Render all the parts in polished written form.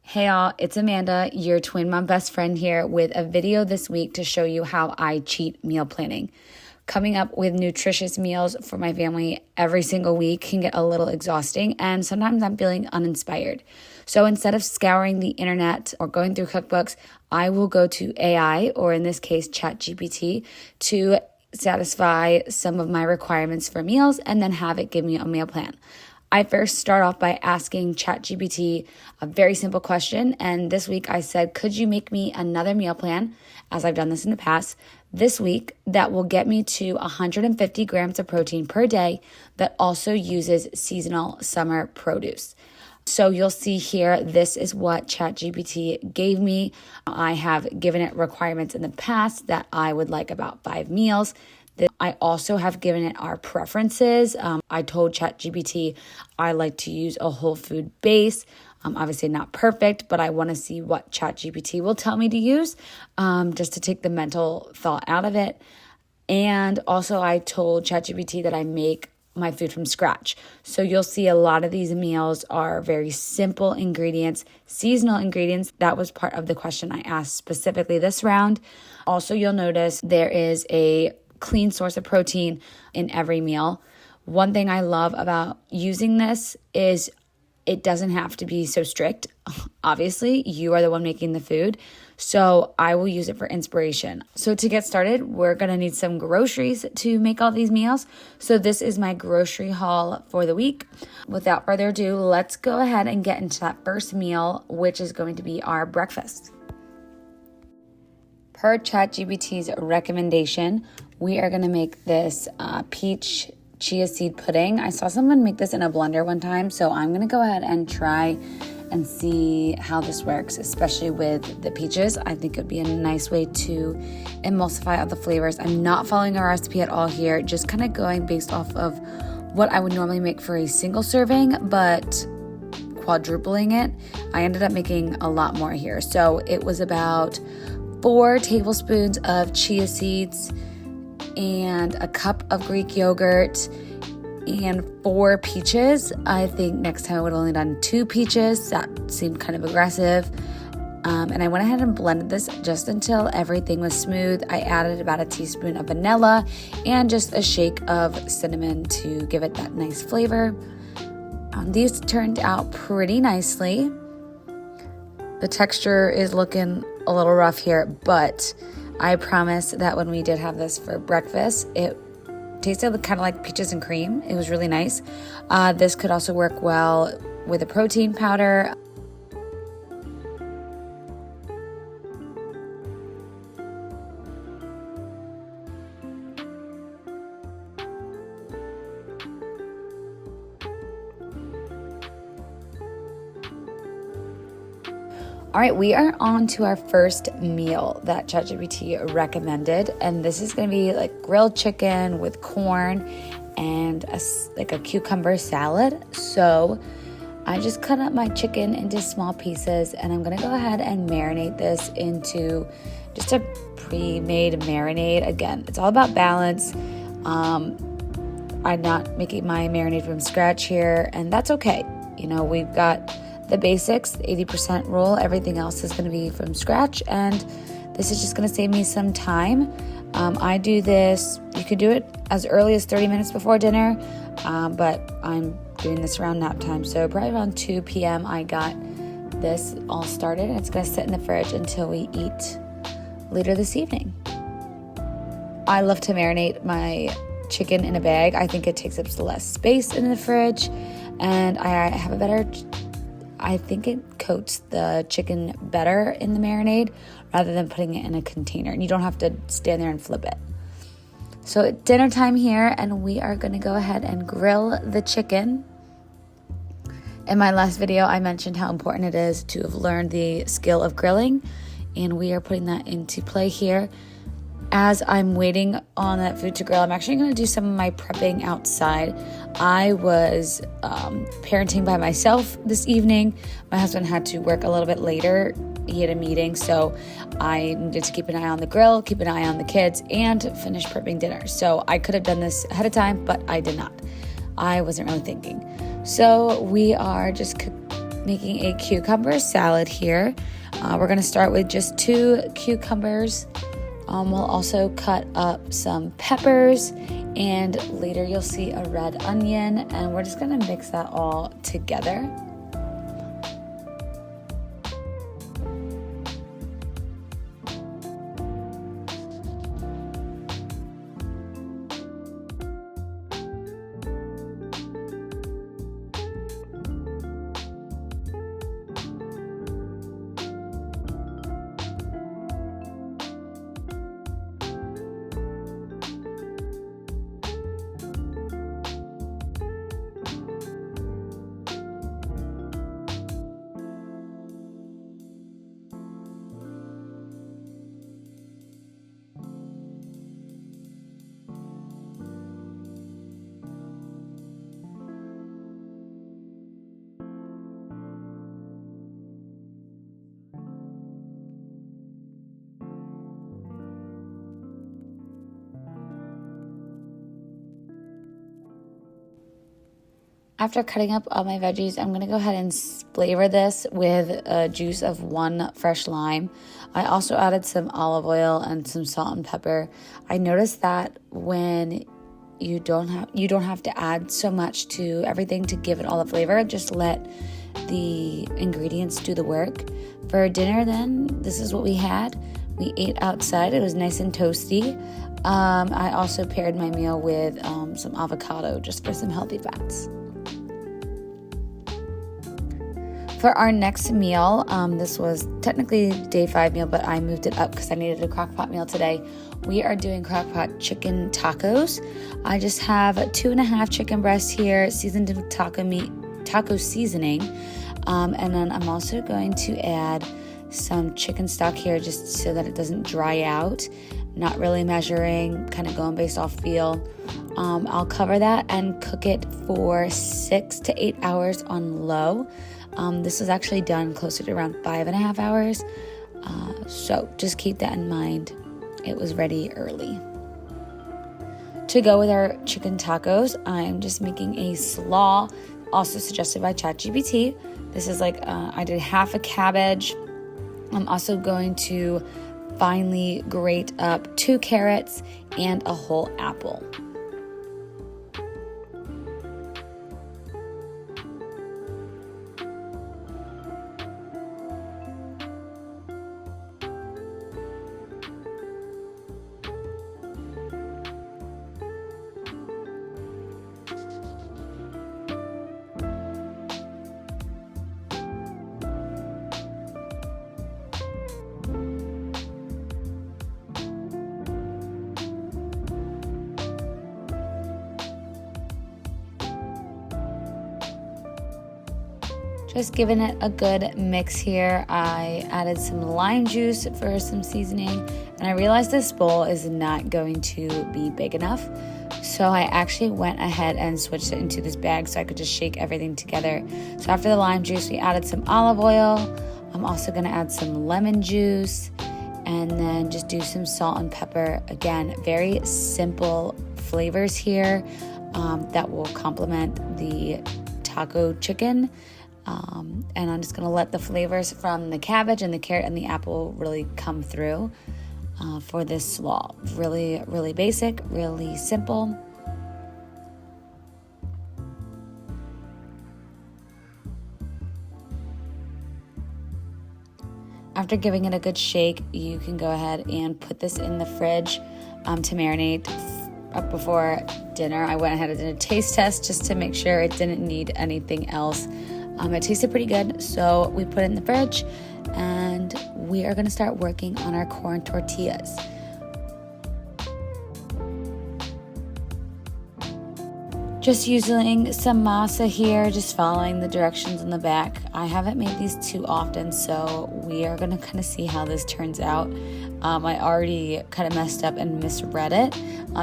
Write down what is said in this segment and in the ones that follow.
Hey all, it's Amanda, your twin mom best friend here with a video this week to show you how I cheat meal planning. Coming up with nutritious meals for my family every single week can get a little exhausting, and sometimes I'm feeling uninspired. So instead of scouring the internet or going through cookbooks, I will go to AI, or in this case, ChatGPT, to satisfy some of my requirements for meals and then have it give me a meal plan. I first start off by asking ChatGPT a very simple question, and this week I said, could you make me another meal plan, as I've done this in the past, this week that will get me to 150 grams of protein per day that also uses seasonal summer produce. So you'll see here, this is what ChatGPT gave me. I have given it requirements in the past that I would like about 5 meals. I also have given it our preferences. I told ChatGPT I like to use a whole food base. Obviously not perfect, but I want to see what ChatGPT will tell me to use, just to take the mental thought out of it. And also I told ChatGPT that I make my food from scratch. So you'll see a lot of these meals are very simple ingredients, seasonal ingredients. That was part of the question I asked specifically this round. Also, you'll notice there is a clean source of protein in every meal. One thing I love about using this is it doesn't have to be so strict. Obviously, you are the one making the food, so I will use it for inspiration. So to get started, we're gonna need some groceries to make all these meals. So this is my grocery haul for the week. Without further ado, let's go ahead and get into that first meal, which is going to be our breakfast. Per ChatGPT's recommendation, we are going to make this peach chia seed pudding. I saw someone make this in a blender one time, so I'm going to go ahead and try and see how this works, especially with the peaches. I think it would be a nice way to emulsify all the flavors. I'm not following a recipe at all here, just kind of going based off of what I would normally make for a single serving, but quadrupling it. I ended up making a lot more here. So it was about 4 tablespoons of chia seeds and a cup of Greek yogurt and 4 peaches. I think next time I would have only done 2 peaches. That seemed kind of aggressive. And I went ahead and blended this just until everything was smooth. I added about a teaspoon of vanilla and just a shake of cinnamon to give it that nice flavor. These turned out pretty nicely. The texture is looking a little rough here, but I promise that when we did have this for breakfast, it tasted kind of like peaches and cream. It was really nice. This could also work well with a protein powder. All right, we are on to our first meal that ChatGPT recommended, and this is going to be like grilled chicken with corn and a cucumber salad. So I just cut up my chicken into small pieces, and I'm going to go ahead and marinate this into just a pre-made marinade. Again, it's all about balance. I'm not making my marinade from scratch here, and that's okay. You know, we've got the basics, the 80% rule. Everything else is going to be from scratch, and this is just going to save me some time. I do this, you could do it as early as 30 minutes before dinner, but I'm doing this around nap time, so probably around 2 p.m. I got this all started, and it's going to sit in the fridge until we eat later this evening. I love to marinate my chicken in a bag. I think it takes up less space in the fridge, and I think it coats the chicken better in the marinade rather than putting it in a container. And you don't have to stand there and flip it. So it's dinner time here, and we are going to go ahead and grill the chicken. In my last video, I mentioned how important it is to have learned the skill of grilling, and we are putting that into play here. As I'm waiting on that food to grill, I'm actually going to do some of my prepping outside. I was parenting by myself this evening. My husband had to work a little bit later. He had a meeting, so I needed to keep an eye on the grill, keep an eye on the kids, and finish prepping dinner. So I could have done this ahead of time, but I did not. I wasn't really thinking. So we are just making a cucumber salad here. We're going to start with just 2 cucumbers. We'll also cut up some peppers, and later you'll see a red onion, and we're just going to mix that all together. After cutting up all my veggies, I'm going to go ahead and flavor this with a juice of 1 fresh lime. I also added some olive oil and some salt and pepper. I noticed that when you don't have to add so much to everything to give it all the flavor. Just let the ingredients do the work. For dinner then, this is what we had. We ate outside. It was nice and toasty. I also paired my meal with some avocado just for some healthy fats. For our next meal, this was technically day 5 meal, but I moved it up because I needed a crock pot meal today. We are doing crock pot chicken tacos. I just have 2.5 chicken breasts here, seasoned with taco seasoning. And then I'm also going to add some chicken stock here just so that it doesn't dry out. Not really measuring, kind of going based off feel. I'll cover that and cook it for 6 to 8 hours on low. This was actually done closer to around 5.5 hours. So just keep that in mind. It was ready early. To go with our chicken tacos, I'm just making a slaw, also suggested by ChatGPT. This is like, I did half a cabbage. I'm also going to finely grate up 2 carrots and a whole apple. Just giving it a good mix here. I added some lime juice for some seasoning, and I realized this bowl is not going to be big enough. So I actually went ahead and switched it into this bag so I could just shake everything together. So after the lime juice, we added some olive oil. I'm also gonna add some lemon juice and then just do some salt and pepper. Again, very simple flavors here that will complement the taco chicken. And I'm just going to let the flavors from the cabbage and the carrot and the apple really come through for this slaw. Really, really basic, really simple. After giving it a good shake, you can go ahead and put this in the fridge to marinate up before dinner. I went ahead and did a taste test just to make sure it didn't need anything else. It tasted pretty good, so we put it in the fridge, and we are going to start working on our corn tortillas. Just using some masa here, just following the directions in the back. I haven't made these too often, so we are going to kind of see how this turns out. I already kind of messed up and misread it.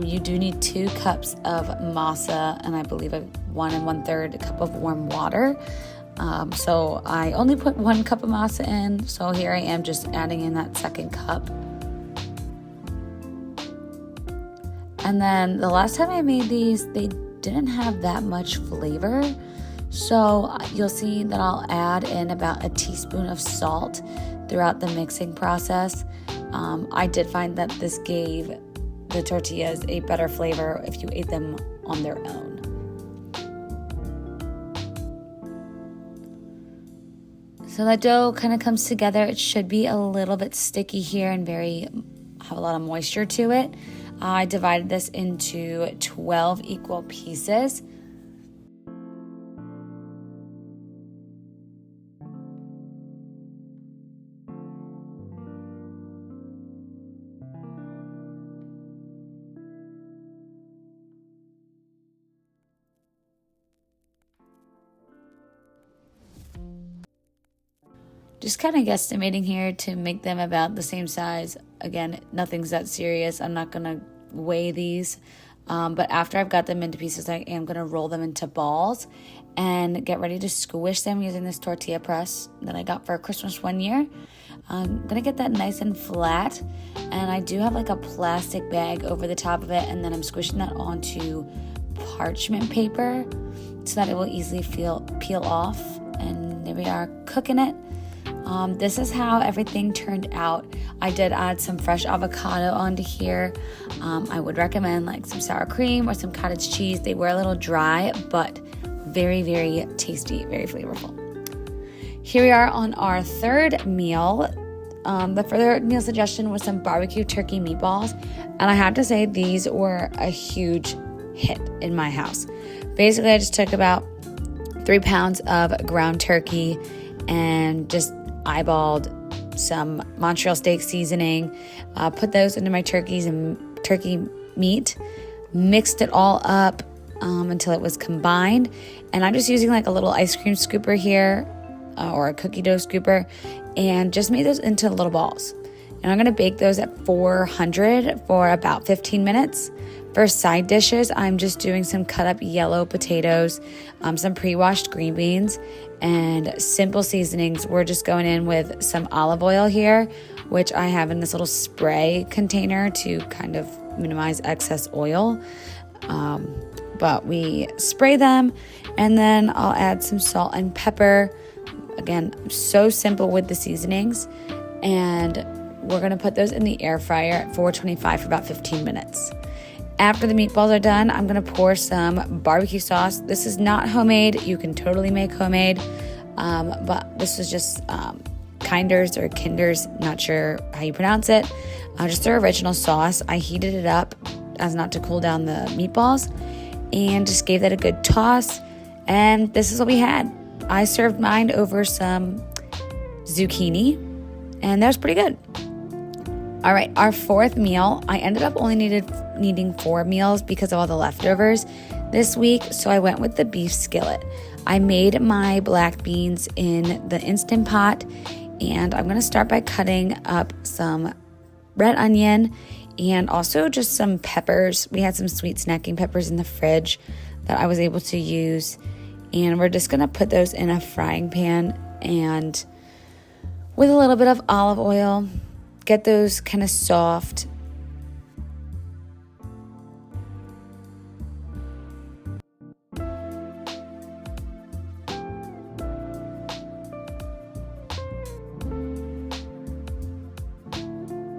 You do need 2 cups of masa, and I believe 1 1/3 cup of warm water. So I only put 1 cup of masa in, so here I am just adding in that 2nd cup. And then the last time I made these, they didn't have that much flavor, So you'll see that I'll add in about a teaspoon of salt throughout the mixing process. I did find that this gave the tortillas a better flavor if you ate them on their own. So that dough kind of comes together. It should be a little bit sticky here and have a lot of moisture to it. I divided this into 12 equal pieces. Just kind of guesstimating here to make them about the same size. Again, nothing's that serious. I'm not going to weigh these. But after I've got them into pieces, I am going to roll them into balls and get ready to squish them using this tortilla press that I got for Christmas one year. I'm going to get that nice and flat. And I do have like a plastic bag over the top of it. And then I'm squishing that onto parchment paper so that it will easily peel off. And there we are, cooking it. This is how everything turned out. I did add some fresh avocado onto here. I would recommend like some sour cream or some cottage cheese. They were a little dry, but very, very tasty, very flavorful. Here we are on our third meal. The third meal suggestion was some barbecue turkey meatballs. And I have to say these were a huge hit in my house. Basically, I just took about 3 pounds of ground turkey and just eyeballed some Montreal steak seasoning, put those into my turkey meat, mixed it all up until it was combined. And I'm just using like a little ice cream scooper here or a cookie dough scooper and just made those into little balls. And I'm going to bake those at 400 for about 15 minutes. For side dishes, I'm just doing some cut up yellow potatoes, some pre-washed green beans, and simple seasonings. We're just going in with some olive oil here, which I have in this little spray container to kind of minimize excess oil. But we spray them, and then I'll add some salt and pepper. Again, so simple with the seasonings. And we're going to put those in the air fryer at 425 for about 15 minutes. After the meatballs are done, I'm going to pour some barbecue sauce. This is not homemade. You can totally make homemade, but this was just Kinder's or Kinder's, not sure how you pronounce it. Just their original sauce. I heated it up as not to cool down the meatballs and just gave that a good toss. And this is what we had. I served mine over some zucchini, and that was pretty good. All right, our fourth meal, I ended up only needing 4 meals because of all the leftovers this week, so I went with the beef skillet. I made my black beans in the Instant Pot, and I'm going to start by cutting up some red onion and also just some peppers. We had some sweet snacking peppers in the fridge that I was able to use, and we're just going to put those in a frying pan and with a little bit of olive oil, get those kind of soft.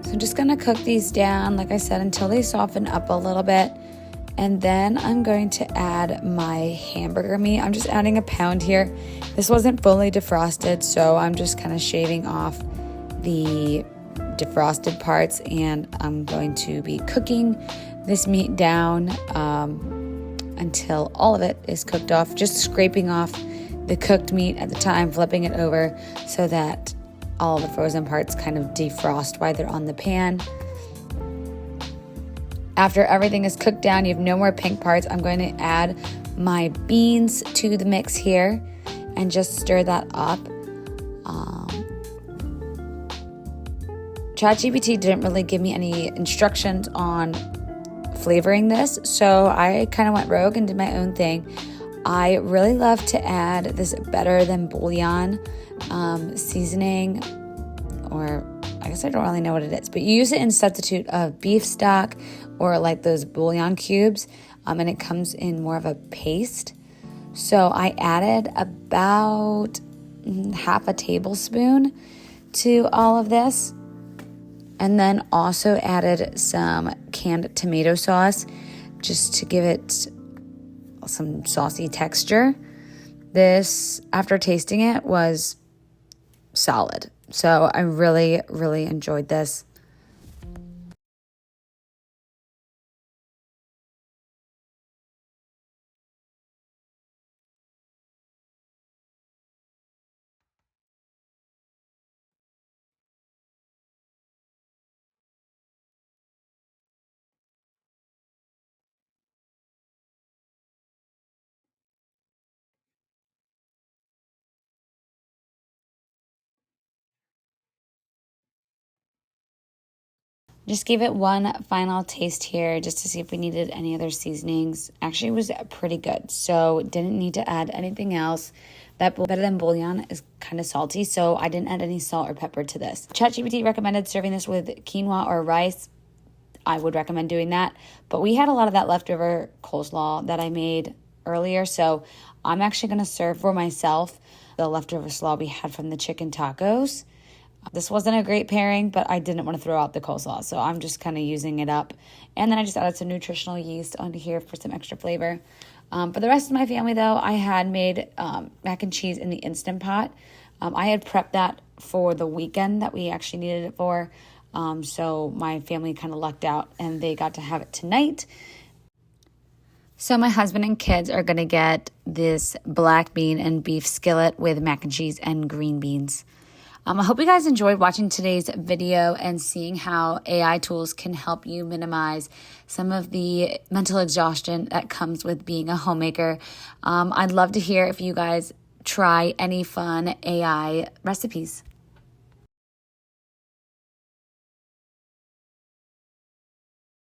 So I'm just going to cook these down, like I said, until they soften up a little bit. And then I'm going to add my hamburger meat. I'm just adding a pound here. This wasn't fully defrosted, so I'm just kind of shaving off the defrosted parts, and I'm going to be cooking this meat down until all of it is cooked off, just scraping off the cooked meat at the time, flipping it over so that all the frozen parts kind of defrost while they're on the pan. After everything is cooked down, you have no more pink parts, I'm going to add my beans to the mix here and just stir that up. ChatGPT didn't really give me any instructions on flavoring this, so I kind of went rogue and did my own thing. I really love to add this better than bouillon seasoning, or I guess I don't really know what it is, but you use it in substitute of beef stock or like those bouillon cubes, and it comes in more of a paste. So I added about half a tablespoon to all of this, and then also added some canned tomato sauce just to give it some saucy texture. This, after tasting it, was solid. So I really, really enjoyed this. Just gave it one final taste here just to see if we needed any other seasonings. Actually, it was pretty good, so didn't need to add anything else. That better than bouillon is kind of salty, so I didn't add any salt or pepper to this. ChatGPT recommended serving this with quinoa or rice. I would recommend doing that, but we had a lot of that leftover coleslaw that I made earlier, so I'm actually going to serve for myself the leftover slaw we had from the chicken tacos. This wasn't a great pairing, but I didn't want to throw out the coleslaw, so I'm just kind of using it up. And then I just added some nutritional yeast onto here for some extra flavor. For the rest of my family, though, I had made mac and cheese in the Instant Pot. I had prepped that for the weekend that we actually needed it for, so my family kind of lucked out, and they got to have it tonight. So my husband and kids are going to get this black bean and beef skillet with mac and cheese and green beans. I hope you guys enjoyed watching today's video and seeing how AI tools can help you minimize some of the mental exhaustion that comes with being a homemaker. I'd love to hear if you guys try any fun AI recipes.